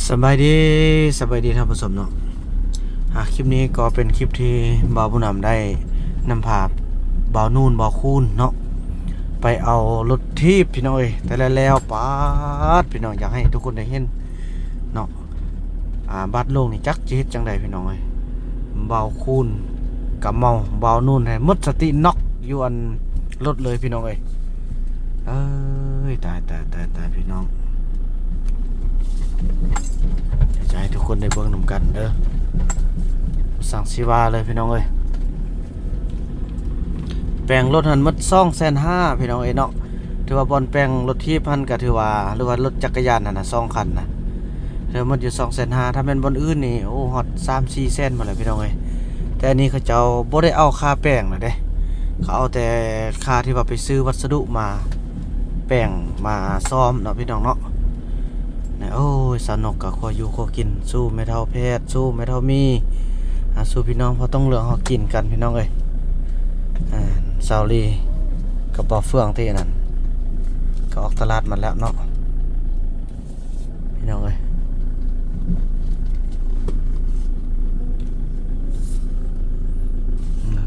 สบายดีท่านผู้ชมเนาะคลิปนี้ก็เป็นคลิปที่บ่าวผู้นำได้นำพาบ่าวนูนบ่าวคูนเนาะไปเอารถทีบพี่น้องแต่แล้วปาดพี่น้องอยากให้ทุกคนได้เห็นเนาะบัดโลกนี่จักจิตจังใดพี่น้องบ่าวคูนกับเมาบ่าวนูนให้หมดสติน็อกอยู่อันรถเลยพี่น้องตายพี่น้องจะให้ทุกคนได้เบิ่งนำกันเด้อสั่งสิว่าเลยพี่น้องแปลงรถหันมัด250,000พี่น้องเนาะถือว่าบอลแปลงรถที่พันก็ถือว่าหรือว่ารถจักรยานนั่นน่ะ2คันนะถือมันอยู่250,000ถ้าเป็นบอลอื่นนี่โอ้ฮอด 3-4 แสนมาเลยพี่น้องแต่อันนี้เขาเจ้าบ่ได้เอาค่าแป้งน่ะเด้เขาเอาแต่ค่าที่ว่าไปซื้อวัสดุมาแป้งมาซ่อมเนาะพี่น้องเนาะโอ้ยสนุกกับขออยู่ขอกินสู้ไม่เท่าแพทย์สู้ไม่เท่ามีสู้พี่น้องเพราะต้องเหลือเขากินกันพี่น้องซาวลีกับบ่อเฟืองที่นั่นก็ออกตลาดมันแล้วเนาะพี่น้อง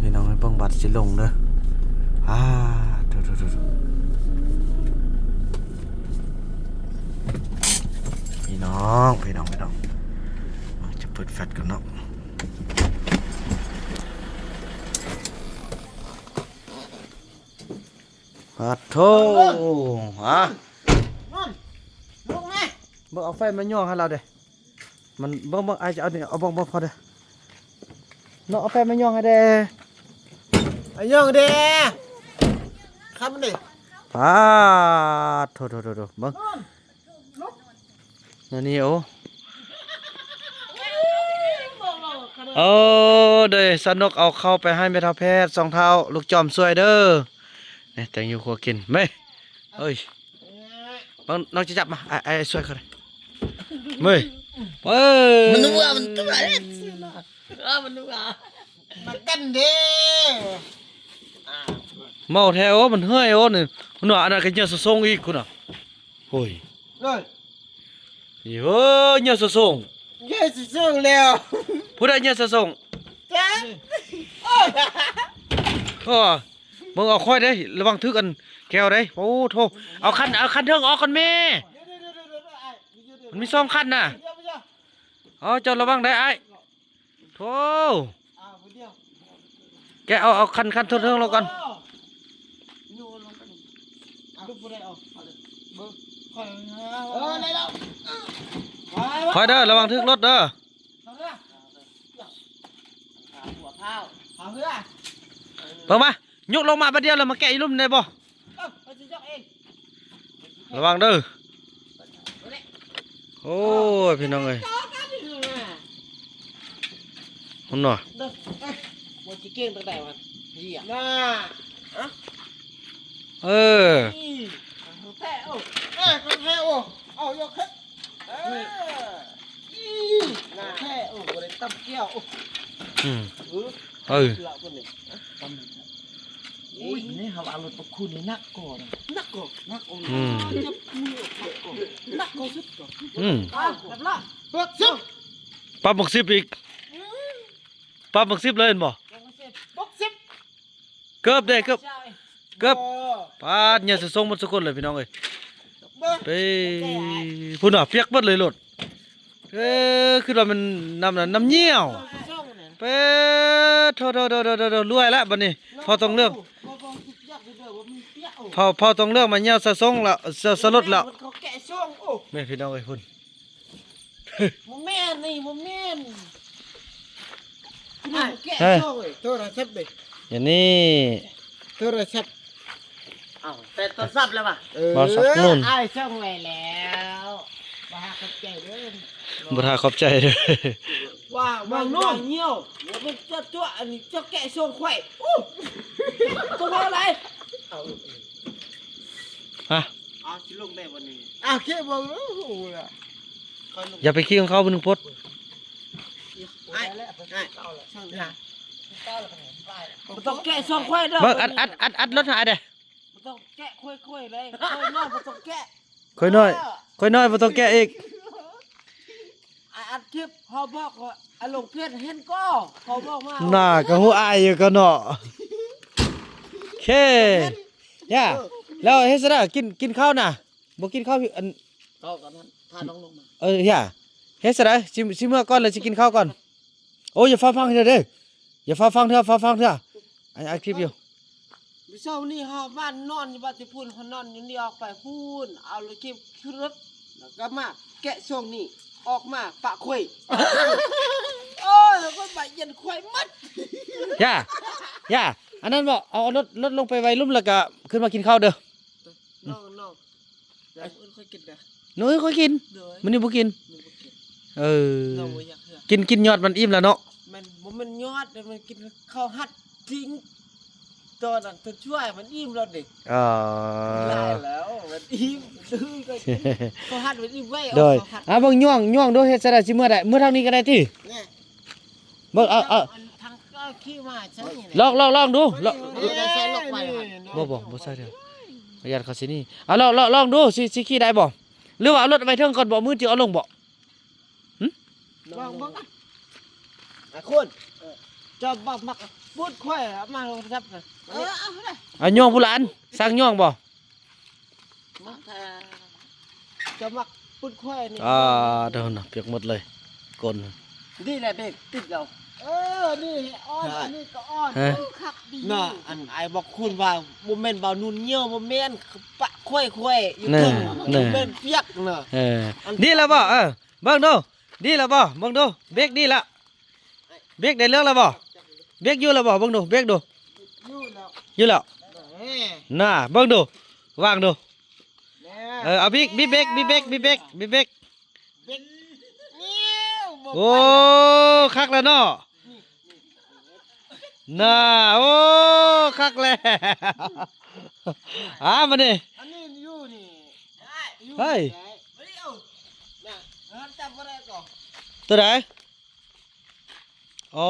พี่น้องให้เบิ่งบัตรสิลงเด้อดูพี่น้องจะเปิดแฟลชกันเนาะโธ่ลูกแม่เบิ่งเอาไฟมาย่อให้เราเด้มันเบิ่งไอจะเอาเนี่ยเอาเบิ่งพอเด้เนาะเอาไฟมาย่อให้เด้ไอ้ย่องเด้ครับมันดิโธ่เบิ่งนี่เด้สนุกเอาเข้าไปให้แม่ทัพแพทย์2เท้าลูกจอมสวยเด้อนี่แต่งอยู่ครัวกินไม่เอ้ยน้องจะจับมาไอ้สวยเขาเลยมันนัวมันตัวอะไรมันนัวมากันเด้เมาแท้มันเฮ้ยนี่คุณอันนั้นก็เยอะส่งอีกคุณโอ้ยเฮ้ยเยอะส่งเยอะส่งแล้วผู้ใดเยอะส่งจ้ามึงเอาค่อยได้ระวังทึกกันแก้วได้โอ้โธ่เอาคันเทิงออกก่อนแม่มันมี2คันน่ะเจ้าระวังได้ไอ้โธ่แกเอาคันเทิงลงก่อนค่อยเด้อระวังทึกรถเด้อเพิ่มมายกลงมาประเดี๋ยวแล้วมาแกะอีลุ่มได้บ่ระวังเด้อโอ้ยพี่น้องมันหน่อยวันที่เก่งตั้งแต่วันยี่น่าแท้โอ้ยกขึ้นน่าแท้โอ้บริตั้มเกี้ยวนี่เขาเอารถประคุณนี่นักก่อนนักจะมือนักก่อนสุดก่อนแบบละเบิกซิบปั๊บหมกซิบอีกปั๊บหมกซิบเลยบ่เกือบได้เกือบปาดเนี่ยจะส่งหมดทุกคนเลยพี่น้องไปพุ่นเปียกหมดเลยรถคือว่ามันน้ำเงี้ยวไปโทรวยแล้วบัดนี้พอต้องเลือกพอต้องเลือกมาเงี้ยวสะส่งแล้วสลดแล้วแม่พี่น้องพุ่นโมเมนต์นี่โมเมนต์แกะช่องโทรศัพท์ดิอย่างนี้โทรศัพท์แต่โทรศัพท์แล้วป่ะไอ้ช่องไว้แล้วบ้าขอบใจเด้อบ้าขอบใจเด้อว่าบางนู่นเงี้ยวมันจ้าอันนี้เจ้าแกะช่องไข่ตัวอะไรชิลงได้วันนี้แค่บอกแล้วอย่าไปขี้ของเขาบนหนึ่งพดต้องแกะช่องไข่เด้ออัดรถหายเด้ต้องแกะค่อยๆเลยค่อยน้อยต้องแกะค่อยน้อยบ่ต้องแกะอีก อัดคลิปเขาบอกว่าอารมณ์เพชรเห็นก็เขาบอกว่า น่าก็ฮู้อายอยู่ก็เนาะโอเคย่าแล้วเฮ็ดซะได้กินข้าวน่ะบ่กินข้าวอัน เขากับท่านพาน้องลงมา ย่าเฮ็ดซะได้สิเมื่อก่อนแล้วสิกินข้าวก่อนโอ้ยอย่าฟ้าฟังเด้ออย่าฟ้าฟังเถอะอัดคลิปอยู่ วิเช้านี่ฮะบ้านนอนอยู่บ้านที่พูนเขานอนอยู่นี่ออกไปพูนเอาเลยคลิปขึ้นรถแล้วก็มาแกะช่วงนี้ออกมาปะคุยโอ้ยแล้วก็ใบเย็นควายมัด ย่าอันนั้นบ่เอารถลงไปไว้ลุ่มแล้วก็ขึ้นมากินข้าวเด้อ น้องแต่อื่นค่อยกินนะ หนูค่อยกิน เด้อ มื้อนี้บ่กิน หนูบ่กิน เออ น้องบ่อยากเหือ กินยอดมันอิ่มแล้วเนาะ มันบ่แมันยอดแต่มันกินข้าวหัดทิ้งตอนนั้นตัวช่วยมันอิ่มแล้วเด็ก อ๋อ ได้แล้วมันอิ่มดื้อก็กินข้าวหัดมันอิ่มไว้ โดย ข้าวหัด เบิ่งย่องดูเฮ็ดซะได้สิเมื่อใดเมื่อเท่านี้ก็ได้ติ เนี่ย เบิ่งเอา ทางก็ขี้มาใช่ไหม ลองดูลอง ได้ใส่ลอกไป บ่ใช่เด้อประหยัดเขาสินี่เอาลองดูสิขี่ได้บ่หรือว่าเอารถไปเทิงก่อนบ่มือจิเอาลงบ่ ลองบ้างคุณจะบักมักพูดค่อยมาลงทับกันเอาได้ เอาย่องผู้หลานสั่งย่องบ่ มักจะมักพูดค่อยนี่ เดี๋ยวน่ะเปียกหมดเลยกลน นี่แหละเด็กติดเรานี่อ้อนอันนี้ก็อ้อนคักดีน่ะอันไอ้บอกคุณว่าบ่แม่นบ่าวนุ่นเหี่ยวบ่แม่นปะค่อยอยู่ถึงบ่แม่นเปียกน่ะ ดีแล้วบ่เบิ่งดูดีแล้วบ่เบิ่งดูเบรกดีละเบรกได้เรื่องแล้วบ่เบรกอยู่แล้วบ่เบิ่งดูเบรกดู อยู่แล้วอยู่แล้วน่ะเบิ่งดูวางดู แน่ เอาบิ๊กเบรกเบ็ดนิ้วบ่ โอ้คักแล้วเนาะน่ะโอ้คักแล้วมานี่ อันนี้อยู่นี่ เฮ้ย เฮ้ยเอาน่ะแล้วจับบ่ได้ก่อน ตัวไหนโอ้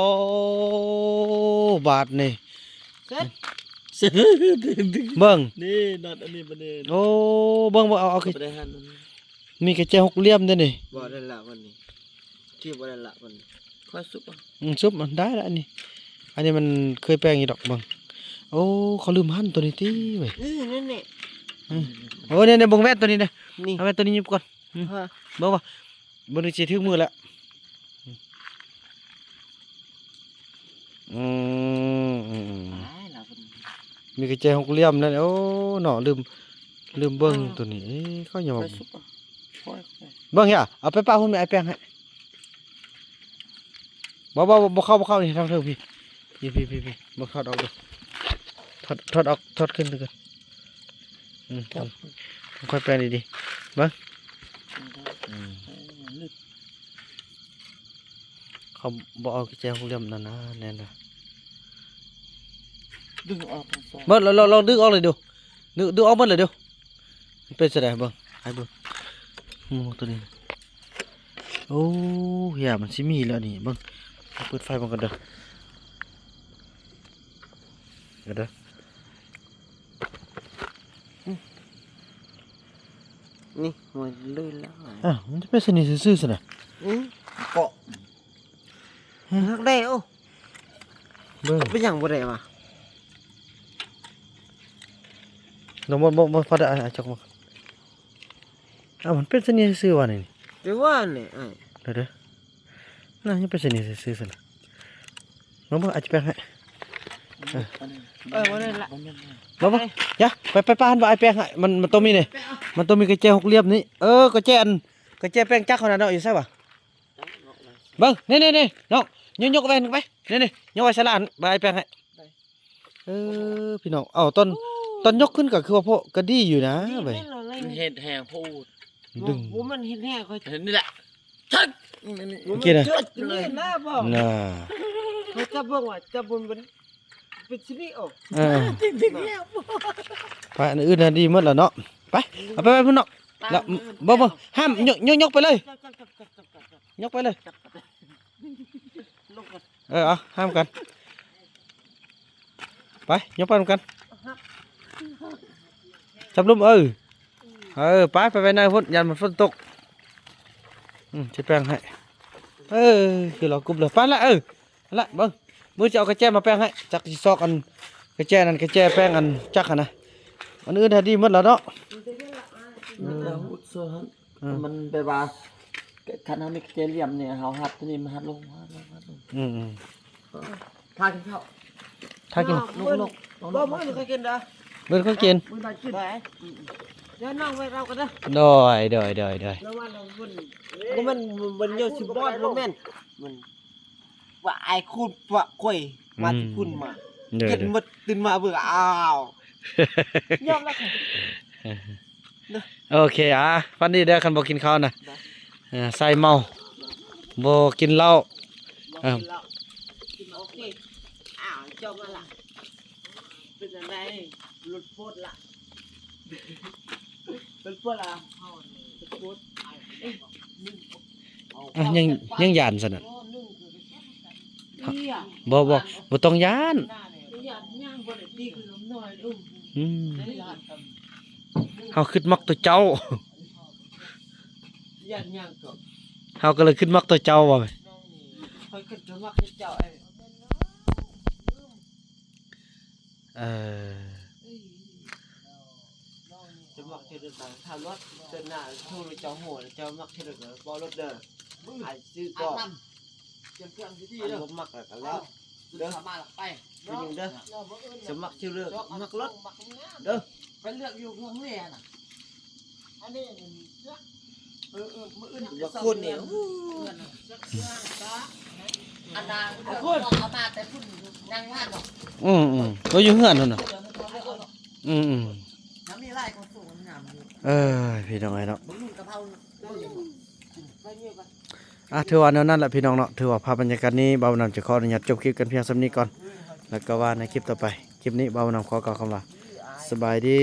บาทนี่ เสร็จ เบิ่ง นี่นัดอันนี้บ่ได้ โอ้เบิ่งบ่เอา บ่ได้หัน มีกระเจหกเหลี่ยมด้วยนี่ บ่ได้ละวันนี้ที่บ่ได้ละวันนี้ค่อยสุกอ่ะ ซุปมันได้แล้วอันนี้มันเคยแปลงอยู่ดอกเบิ่งโอ้เขาลืมหั่นตัวนี้ติเว้ย นี่ โอ้เนี่ยเบิ่งแว่นตัวนี้นะ นี่ เอาแว่นตัวนี้หยิบก่อนเบิ่งว่าเบิ่งสิถึงมือแล้วอืม ละวันนี้ มีกระเจหกเหลี่ยมนั่นโอ้เนาะลืมเบิ่งตัวนี้เขาอย่า ค่ มา อยสุกอ่ะค่อย เบิ่งเฮียเอาไปป้าหุ่นไอ้แป้งให้บ่เข้านี่ทางเทิงพี่บ่ถอดออกดูถอดออกถอดขึ้นดูกันค่อยแปลงดีๆเบิ่งเขาบ่เอากระเจหกเหลี่ยมนั่นนะแน่นนะ ดึงออกทั้งสอง เบิ่งลองดึงออกเลยดูดึงออกหมดเลยดูมันเป็นจังได๋เบิ่งให้เบิ่งตัวนี้โอ้เฮียมันสิมีแล้วนี่เบิ่งเปิดไฟมันกันเด้อนี่มันลื่นแล้ว มันจะเป็นสนิทซื่อๆสินะ เกาะฮักได้โอ้ เบิ่ง เป็นหยังบ่ได้มา น้องบ่พอได้จกมามันเป็นสนิทซื่อๆว่ะนี่ แต่ว่าเนี่ยไอ้ เด้อน่าจะเป็นสนิทซื่อๆสินะน้องบ่อาจจะแปลงให้ บ่ได้ละ บ่อย่าไปปานบ่ไอ้แปลงให้มันต้องมีนี่มันต้องมีกระเจหกเหลี่ยมนี่กระเจแป้งจักเขาน่ะเนาะอยู่ใช่ป่ะเบิ่งนี่น้องยกไปนึงไปนี่ยกไว้ฉลาดบ่ไอ้แป้งให้พี่น้องตอนยกขึ้นก็คือว่าพวกก็ดีอยู่นะเว้ย เฮ็ดแหงพูด ดึง บ่มันเฮ็ดแหงค่อยนี่แหละชักนี่เลยนะบ่ น่ะ เขาจะเบิ่งว่าจะบ่มันเป็นสิริโอ้ จริงๆแล้วไปอันอื่นน่ะดีหมดแล้วเนาะไปเอาไปพุ่นเนาะแล้วบ่ห้ามยกไปเลยยกไปเลย ลงกัน เอาห้ามกันไปยกไปกันจับลุ่มไปในพุ่นยันมันฝนตกจะแปลงให้ คือเรากรุบเลยไปละละเบิ่งมือจะเอากระแจมาแป้งให้จักสิซอกอันกระแจนั่นกระแจแป้งอันจักหั่นนะอันอื่นถ้าดีหมดแล้วเนาะ แล้วอุดโซฮันมันไปว่าคันเฮามีเจเหลี่ยมเนี่ยเฮาหัดตัวนี้มันหัดลง อืม ทากินข้าว ถ้ากิน ลงบ่มื้อนี้เคยกินเด้อ เบิ่งเขากิน มื้อใดกินได้เดี๋ยวน้องไว้เรากันเด้อ ดอย แล้วว่าเรามันเยอะสิบอดบ่แม่นมันว่าไอ้คุณว่าข่อยมาที่คุณมา เด้อ กินหมดตื่นมาเบื่ออ้าวยอมแล้วค่ะ โอเคฟันดีเด้อคันบ่กินข้าวนะใส่เมาบ่กินเหล้า บอกกินแล้วกินโอเคอ้าวเจ้ามาล่ะเป็นจังไดหลุดโพดล่ะเป็นโพดล่ะเอาเป็นโพดเอ้ยนึ่งเอา ยังยานซั่นน่ะ โอ้นึ่งคือเหี้ย บ่ต้องย้าน อยากย่างบ่ได้ตีขนมน้อยลูก อืม ได้ลาดกัน เฮาคิดมักตัวเจ้า อยากย่างก็ เฮาก็เลยคิดมักตัวเจ้าว่า คอยขึ้นจะมักให้เจ้าไอ้ เออ จะมักเทเดอร์ต่างถ้ารถเดินหน้าโทรเจ้าโหดเจ้ามักเทเดอร์บ่รถเด้อไอ้ซื้อก็เตรียมเครื่องที่ดีเด้อมักแล้วก็แล้วเด้อมาไปไปยิงเด้อจะมักชื่อเลือกมักรถเด้อไปเลือกอยู่วงเล่น่ะอันนี้มื้ออื่นว่าคนเนี่ย อันนั้นเอามาแต่พุ่นนั่งว่านหรอก ก็อยู่เฮือนนั่นน่ะอืม น้ำมีไร่คนสูงงามอยู่ พี่น้องไอ้เนาะ บุญกะเพรา ถือว่าแนวนั้นแหละพี่น้องเนาะถือว่าภาพบรรยากาศนี้เบาวนำจะขออนุญาตจบคลิปกันเพียงส่ำนี้ก่อนแล้วก็ว่าในคลิปต่อไปคลิปนี้เบาวนำขอกล่าวคำว่าสบายดี